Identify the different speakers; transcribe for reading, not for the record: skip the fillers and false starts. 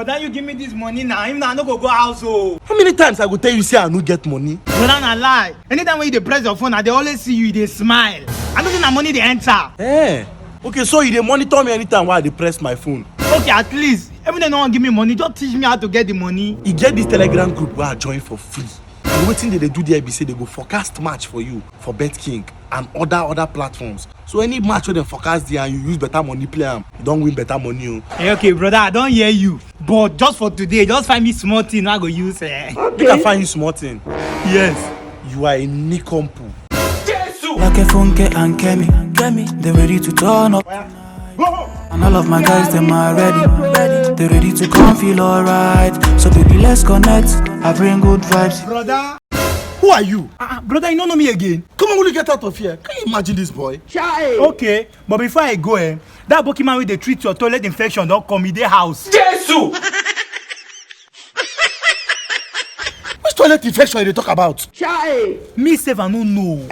Speaker 1: Brother, you give me this money now. Even I no go house. Oh.
Speaker 2: How many times I go tell you say I no get money?
Speaker 1: Brother, na lie. Anytime when you dey press your phone, I dey always see you, they smile. I don't think na money they enter.
Speaker 2: Eh. Okay, so you dey monitor me anytime while I dey press my phone.
Speaker 1: Okay, at least. Even if no one give me money, just teach me how to get the money.
Speaker 2: You get this Telegram group where I join for free. And wetin they do there be say they go forecast match for you for BetKing and other platforms. So any match where they forecast there and you use better money play am, you don win better money. Oh.
Speaker 1: Hey, okay, brother, I don't hear you. But just for today, just find me small thing I go use.
Speaker 2: Okay. Make I find you small thing.
Speaker 1: Yes.
Speaker 2: You are a nikompu.
Speaker 3: Like a funke and Kemi, they ready to turn up. And all of my guys, them are ready. They ready to come feel alright. So baby, let's connect. I bring good vibes.
Speaker 1: Brother.
Speaker 2: Who are you?
Speaker 1: Brother, you don't know me again.
Speaker 2: Come on, will you get out of here? Can you imagine this boy?
Speaker 1: Okay, but before I go, that Pokemon with the treat your toilet infection don't come in the house.
Speaker 2: Jesus! Which toilet infection are you talk about?
Speaker 1: Me sef I no know.